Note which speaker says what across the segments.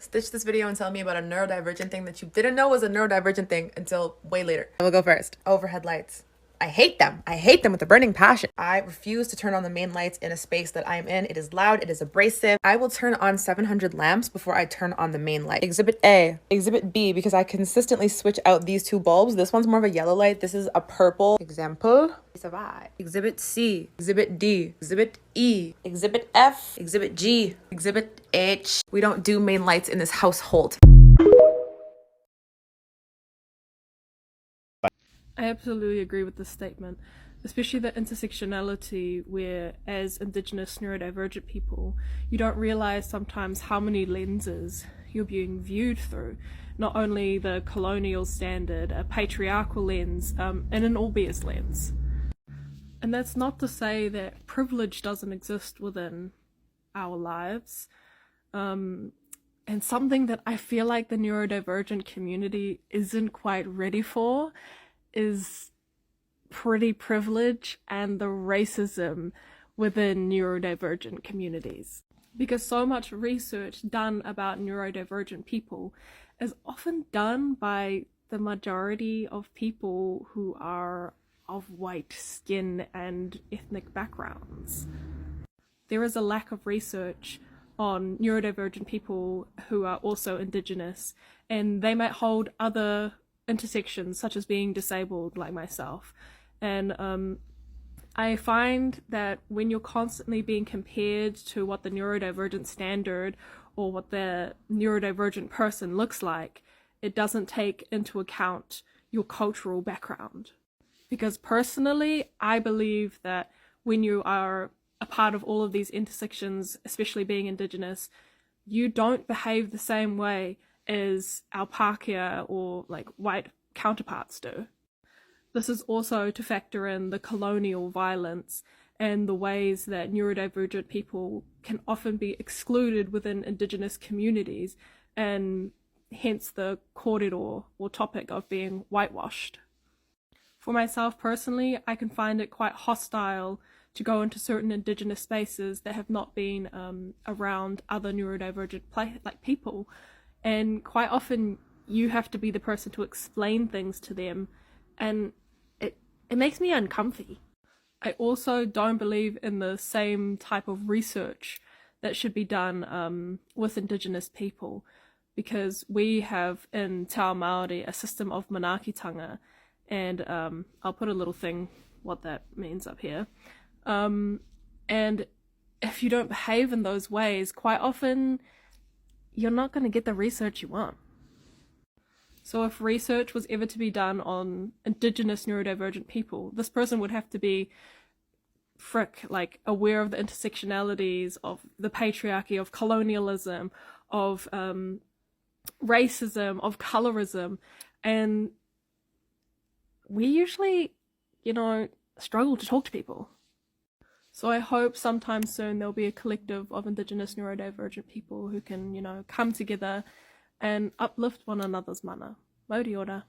Speaker 1: Stitch this video and tell me about a neurodivergent thing that you didn't know was a neurodivergent thing until way later. I will go first. Overhead lights. I hate them. I hate them with a burning passion. I refuse to turn on the main lights in a space that I am in. It is loud. It is abrasive. I will turn on 700 lamps before I turn on the main light. Exhibit A. Exhibit B, because I consistently switch out these two bulbs. This one's more of a yellow light. This is a purple. Example. Exhibit C. Exhibit D. Exhibit E. Exhibit F. Exhibit G. Exhibit H. We don't do main lights in this household.
Speaker 2: I absolutely agree with this statement, especially the intersectionality where, as Indigenous neurodivergent people, you don't realize sometimes how many lenses you're being viewed through. Not only the colonial standard, a patriarchal lens, and an all-bears lens. And that's not to say that privilege doesn't exist within our lives. And something that I feel like the neurodivergent community isn't quite ready for is pretty privilege and the racism within neurodivergent communities. Because so much research done about neurodivergent people is often done by the majority of people who are of white skin and ethnic backgrounds. There is a lack of research on neurodivergent people who are also Indigenous, and they might hold other intersections such as being disabled like myself. And I find that when you're constantly being compared to what the neurodivergent standard or what the neurodivergent person looks like, it doesn't take into account your cultural background. Because personally, I believe that when you are a part of all of these intersections, especially being Indigenous, you don't behave the same way as our Pākehā or like white counterparts do. This is also to factor in the colonial violence and the ways that neurodivergent people can often be excluded within Indigenous communities, and hence the kōrero or topic of being whitewashed. For myself personally, I can find it quite hostile to go into certain Indigenous spaces that have not been around other neurodivergent people. And quite often you have to be the person to explain things to them, and it makes me uncomfy. I also don't believe in the same type of research that should be done with Indigenous people, because we have in Te Ao Māori a system of manaakitanga, and I'll put a little thing what that means up here. And if you don't behave in those ways, quite often you're not going to get the research you want. So if research was ever to be done on Indigenous neurodivergent people, this person would have to be aware of the intersectionalities of the patriarchy, of colonialism, of racism, of colorism, and we usually, struggle to talk to people. So I hope sometime soon there'll be a collective of Indigenous neurodivergent people who can, come together and uplift one another's mana. Mauri ora.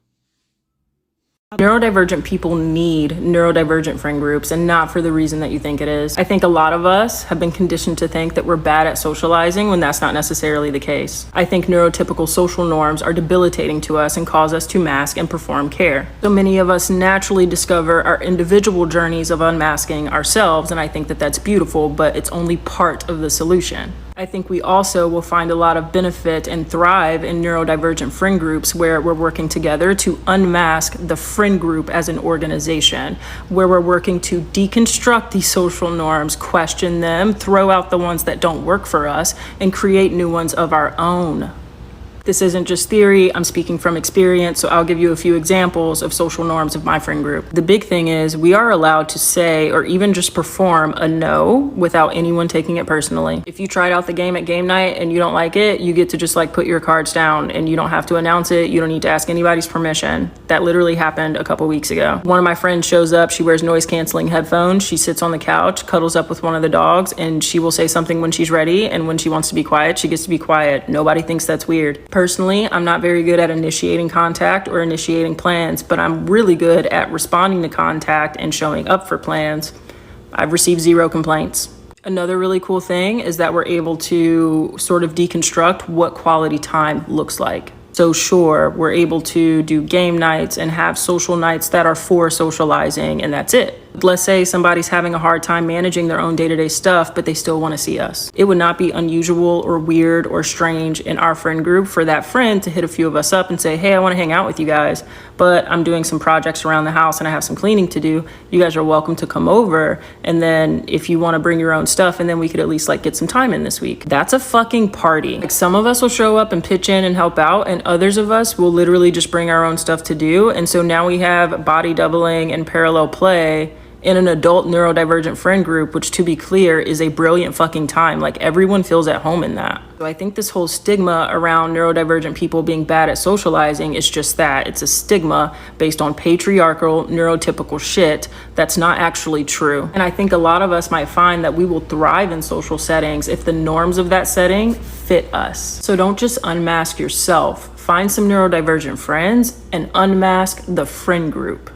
Speaker 3: Neurodivergent people need neurodivergent friend groups, and not for the reason that you think it is. I think a lot of us have been conditioned to think that we're bad at socializing when that's not necessarily the case. I think neurotypical social norms are debilitating to us and cause us to mask and perform care. So many of us naturally discover our individual journeys of unmasking ourselves, and I think that that's beautiful, but it's only part of the solution. I think we also will find a lot of benefit and thrive in neurodivergent friend groups where we're working together to unmask the friend group as an organization, where we're working to deconstruct these social norms, question them, throw out the ones that don't work for us, and create new ones of our own. This isn't just theory, I'm speaking from experience, so I'll give you a few examples of social norms of my friend group. The big thing is we are allowed to say or even just perform a no without anyone taking it personally. If you tried out the game at game night and you don't like it, you get to just put your cards down and you don't have to announce it. You don't need to ask anybody's permission. That literally happened a couple weeks ago. One of my friends shows up, she wears noise canceling headphones, she sits on the couch, cuddles up with one of the dogs, and she will say something when she's ready, and when she wants to be quiet, she gets to be quiet. Nobody thinks that's weird. Personally, I'm not very good at initiating contact or initiating plans, but I'm really good at responding to contact and showing up for plans. I've received 0 complaints. Another really cool thing is that we're able to sort of deconstruct what quality time looks like. So sure, we're able to do game nights and have social nights that are for socializing, and that's it. Let's say somebody's having a hard time managing their own day-to-day stuff, but they still want to see us. It would not be unusual or weird or strange in our friend group for that friend to hit a few of us up and say, hey, I want to hang out with you guys, but I'm doing some projects around the house and I have some cleaning to do. You guys are welcome to come over. And then if you want to bring your own stuff, and then we could at least like get some time in this week. That's a fucking party. Like, some of us will show up and pitch in and help out, and others of us will literally just bring our own stuff to do. And so now we have body doubling and parallel play in an adult neurodivergent friend group, which, to be clear, is a brilliant fucking time. Like, everyone feels at home in that. So I think this whole stigma around neurodivergent people being bad at socializing is just that. It's a stigma based on patriarchal, neurotypical shit that's not actually true. And I think a lot of us might find that we will thrive in social settings if the norms of that setting fit us. So don't just unmask yourself. Find some neurodivergent friends and unmask the friend group.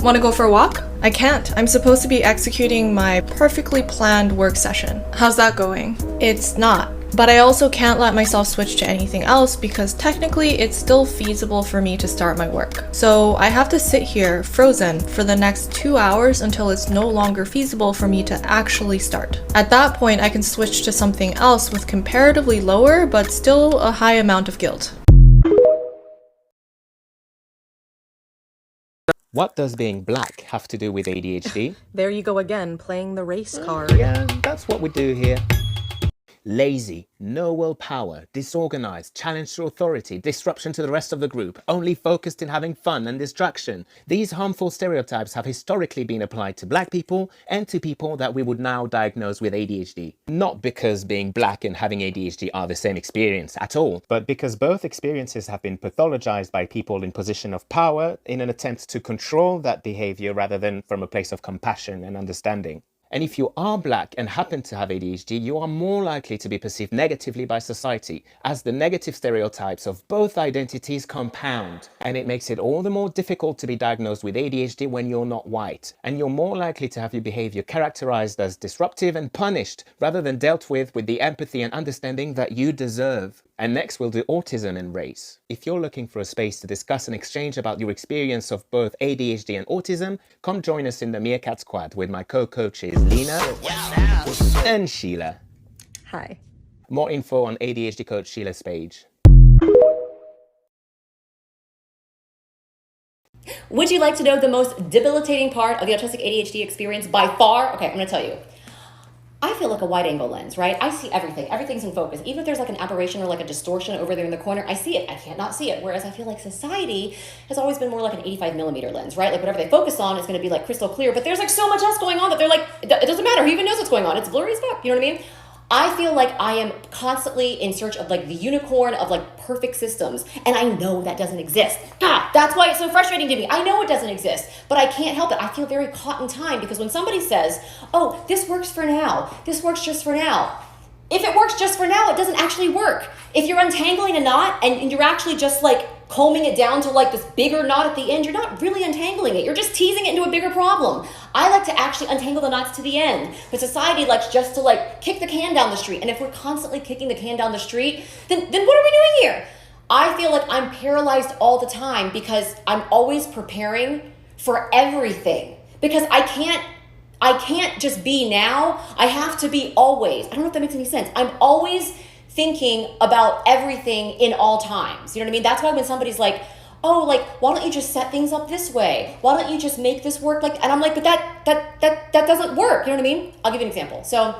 Speaker 4: Want to go for a walk? I can't. I'm supposed to be executing my perfectly planned work session. How's that going? It's not. But I also can't let myself switch to anything else because technically it's still feasible for me to start my work. So I have to sit here frozen for the next 2 hours until it's no longer feasible for me to actually start. At that point, I can switch to something else with comparatively lower but still a high amount of guilt.
Speaker 5: What does being black have to do with ADHD?
Speaker 6: There you go again, playing the race card.
Speaker 5: Yeah, that's what we do here. Lazy, no willpower, disorganized, challenge to authority, disruption to the rest of the group, only focused in having fun and distraction. These harmful stereotypes have historically been applied to black people and to people that we would now diagnose with ADHD. Not because being black and having ADHD are the same experience at all, but because both experiences have been pathologized by people in position of power in an attempt to control that behavior rather than from a place of compassion and understanding. And if you are black and happen to have ADHD, you are more likely to be perceived negatively by society, as the negative stereotypes of both identities compound. And it makes it all the more difficult to be diagnosed with ADHD when you're not white. And you're more likely to have your behavior characterized as disruptive and punished, rather than dealt with the empathy and understanding that you deserve. And next we'll do autism and race. If you're looking for a space to discuss and exchange about your experience of both ADHD and autism, come join us in the Meerkat Squad with my co-coaches Lena and Sheila.
Speaker 6: Hi.
Speaker 5: More info on ADHD coach Sheila's page.
Speaker 7: Would you like to know the most debilitating part of the autistic ADHD experience by far? Okay, I'm gonna tell you. I feel like a wide angle lens, right? I see everything. Everything's in focus. Even if there's like an aberration or like a distortion over there in the corner, I see it. I can't not see it. Whereas I feel like society has always been more like an 85 millimeter lens, right? Like whatever they focus on is going to be like crystal clear, but there's like so much else going on that they're like, it doesn't matter. Who even knows what's going on? It's blurry as fuck. You know what I mean? I feel like I am constantly in search of like the unicorn of like perfect systems. And I know that doesn't exist. That's why it's so frustrating to me. I know it doesn't exist, but I can't help it. I feel very caught in time because when somebody says, oh, this works for now, this works just for now. If it works just for now, it doesn't actually work. If you're untangling a knot and you're actually just like combing it down to like this bigger knot at the end, you're not really untangling it. You're just teasing it into a bigger problem. I like to actually untangle the knots to the end, but society likes just to like kick the can down the street. And if we're constantly kicking the can down the street, then what are we doing here? I feel like I'm paralyzed all the time because I'm always preparing for everything because I can't just be now. I have to be always. I don't know if that makes any sense. I'm always thinking about everything in all times. You know what I mean? That's why when somebody's like, oh, like, why don't you just set things up this way? Why don't you just make this work like, and I'm like, but that doesn't work. You know what I mean? I'll give you an example. So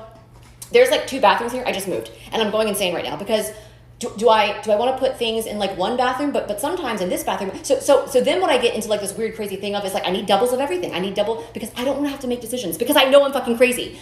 Speaker 7: there's like 2 bathrooms here. I just moved and I'm going insane right now because do I want to put things in like one bathroom, but sometimes in this bathroom. So then what I get into like this weird crazy thing of is like, I need doubles of everything. I need double because I don't want to have to make decisions because I know I'm fucking crazy.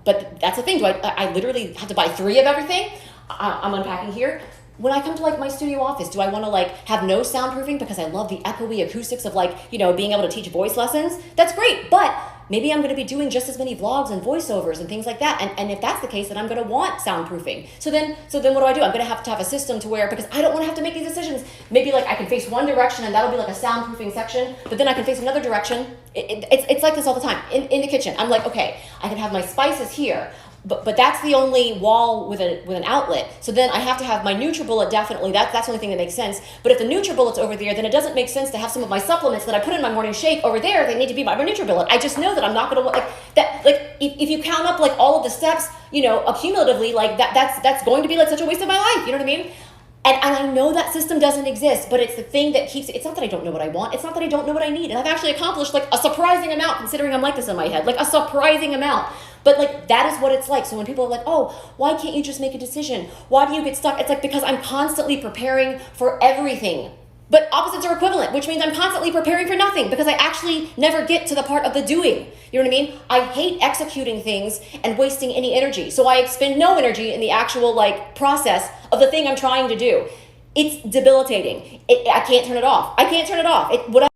Speaker 7: But that's the thing. Do I literally have to buy 3 of everything? I'm unpacking here. When I come to like my studio office, do I want to like have no soundproofing because I love the echoey acoustics of like, you know, being able to teach voice lessons? That's great. But maybe I'm going to be doing just as many vlogs and voiceovers and things like that. And if that's the case, then I'm going to want soundproofing. So then what do? I'm going to have a system to where, because I don't want to have to make these decisions. Maybe like I can face one direction and that'll be like a soundproofing section, but then I can face another direction. It's like this all the time in the kitchen. I'm like, okay, I can have my spices here. But that's the only wall with an outlet. So then I have to have my NutriBullet, definitely. That's the only thing that makes sense. But if the NutriBullet's over there, then it doesn't make sense to have some of my supplements that I put in my morning shake over there. They need to be my NutriBullet. I just know that I'm not going to like that. Like if you count up like all of the steps, accumulatively, like that's going to be like such a waste of my life. You know what I mean? And I know that system doesn't exist, but it's the thing that keeps, it's not that I don't know what I want, it's not that I don't know what I need. And I've actually accomplished like a surprising amount, considering I'm like this in my head, like a surprising amount. But like, that is what it's like. So when people are like, oh, why can't you just make a decision? Why do you get stuck? It's like, because I'm constantly preparing for everything. But opposites are equivalent, which means I'm constantly preparing for nothing because I actually never get to the part of the doing. You know what I mean? I hate executing things and wasting any energy. So I expend no energy in the actual like process of the thing I'm trying to do. It's debilitating. I can't turn it off. I can't turn it off.